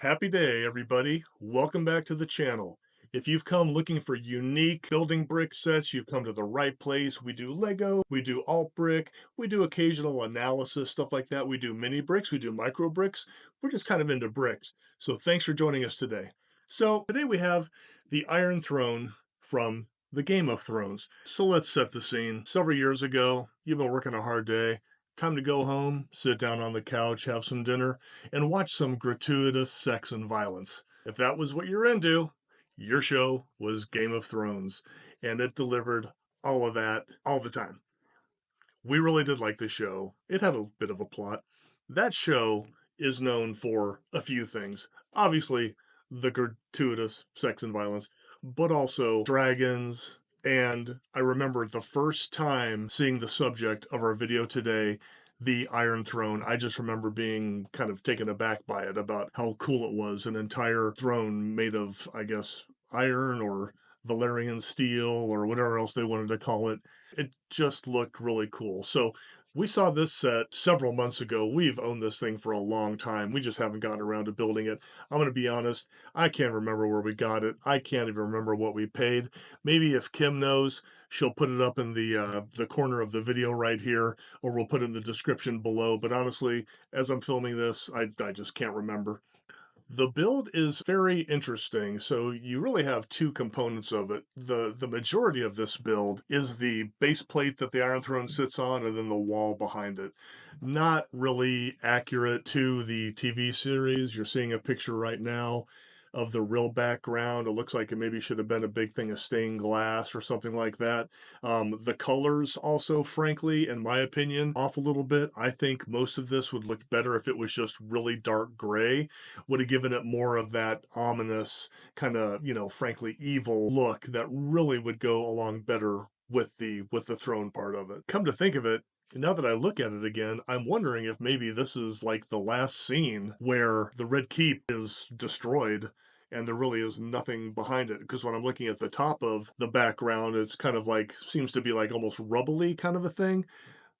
Happy day, everybody. Welcome back to the channel. If you've come looking for unique building brick sets, you've come to the right place. We do Lego, we do alt brick, we do occasional analysis, stuff like that. We do mini bricks, we do micro bricks. We're just kind of into bricks. So thanks for joining us today. So today we have the Iron Throne from the Game of Thrones. So let's set the scene. Several years ago, you've been working a hard day. Time to go home, sit down on the couch, have some dinner, and watch some gratuitous sex and violence. If that was what you're into, your show was Game of Thrones, and it delivered all of that all the time. We really did like the show. It had a bit of a plot. That show is known for a few things. Obviously, the gratuitous sex and violence, but also dragons. And I remember the first time seeing the subject of our video today, the Iron Throne. I just remember being kind of taken aback by it, about how cool it was. An entire throne made of, I guess, iron or Valerian steel or whatever else they wanted to call it. It just looked really cool. So we saw this set several months ago. We've owned this thing for a long time. We just haven't gotten around to building it. I'm going to be honest, I can't remember where we got it. I can't even remember what we paid. Maybe if Kim knows, she'll put it up in the corner of the video right here, or we'll put it in the description below. But honestly, as I'm filming this, I just can't remember. The build is very interesting. So you really have two components of it. The majority of this build is the base plate that the Iron Throne sits on, and then the wall behind it. Not really accurate to the TV series. You're seeing a picture right now of the real background. It looks like it maybe should have been a big thing of stained glass or something like that. The colors also, frankly, in my opinion, off a little bit. I think most of this would look better if it was just really dark gray. Would have given it more of that ominous kind of, frankly, evil look that really would go along better with the throne part of it. Come to think of it, now that I look at it again, I'm wondering if maybe this is like the last scene where the Red Keep is destroyed and there really is nothing behind it. Because when I'm looking at the top of the background, it's kind of like, seems to be like almost rubbly kind of a thing.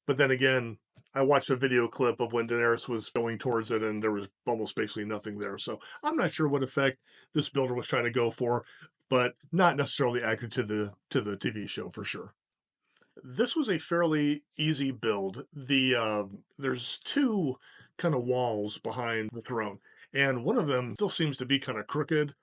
But then again, I watched a video clip of when Daenerys was going towards it and there was almost basically nothing there. So I'm not sure what effect this builder was trying to go for, but not necessarily accurate to the TV show for sure. This was a fairly easy build. There's two kind of walls behind the throne, and one of them still seems to be kind of crooked.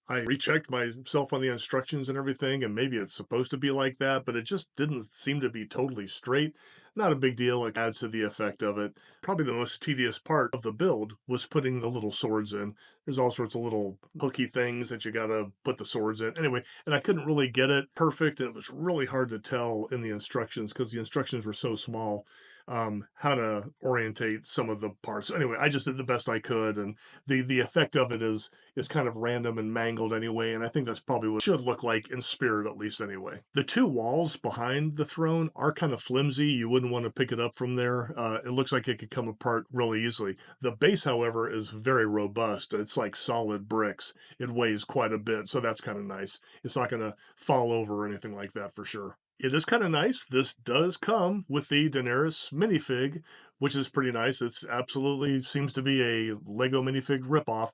I rechecked myself on the instructions and everything, and maybe it's supposed to be like that, but it just didn't seem to be totally straight. Not a big deal. It adds to the effect of it. Probably the most tedious part of the build was putting the little swords in. There's all sorts of little hooky things that you gotta put the swords in. Anyway, and I couldn't really get it perfect, and it was really hard to tell in the instructions because the instructions were so small, how to orientate some of the parts. So anyway, I just did the best I could, and the effect of it is kind of random and mangled anyway, and I think that's probably what it should look like in spirit, at least anyway. The two walls behind the throne are kind of flimsy. You wouldn't want to pick it up from there. It looks like it could come apart really easily. The base, however, is very robust. It's like solid bricks. It weighs quite a bit, so that's kind of nice. It's not going to fall over or anything like that for sure. It is kind of nice. This does come with the Daenerys minifig, which is pretty nice. It's absolutely seems to be a Lego minifig ripoff.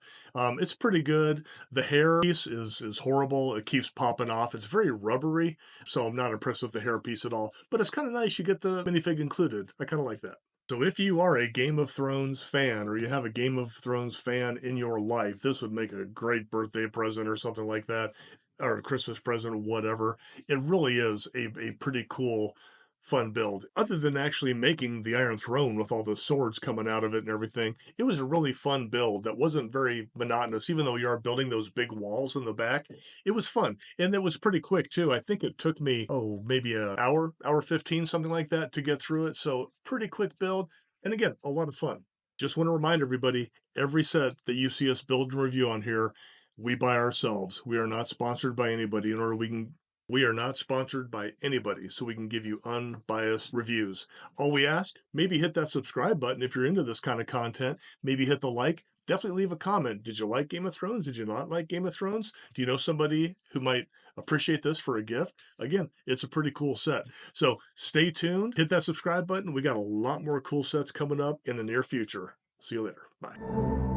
It's pretty good. The hair piece is horrible. It keeps popping off. It's very rubbery, so I'm not impressed with the hair piece at all. But it's kind of nice. You get the minifig included. I kind of like that. So if you are a Game of Thrones fan, or you have a Game of Thrones fan in your life, this would make a great birthday present or something like that, or a Christmas present, or whatever. It really is a pretty cool, fun build. Other than actually making the Iron Throne with all the swords coming out of it and everything, it was a really fun build that wasn't very monotonous. Even though you are building those big walls in the back, it was fun. And it was pretty quick too. I think it took me, maybe an hour 15, something like that to get through it. So pretty quick build. And again, a lot of fun. Just want to remind everybody, every set that you see us build and review on here, we buy ourselves. We are not sponsored by anybody. In order we are not sponsored by anybody, so we can give you unbiased reviews. All we ask, maybe hit that subscribe button if you're into this kind of content. Maybe hit the like. Definitely leave a comment. Did you like Game of Thrones? Did you not like Game of Thrones? Do you know somebody who might appreciate this for a gift? Again, it's a pretty cool set. So stay tuned. Hit that subscribe button. We got a lot more cool sets coming up in the near future. See you later. Bye.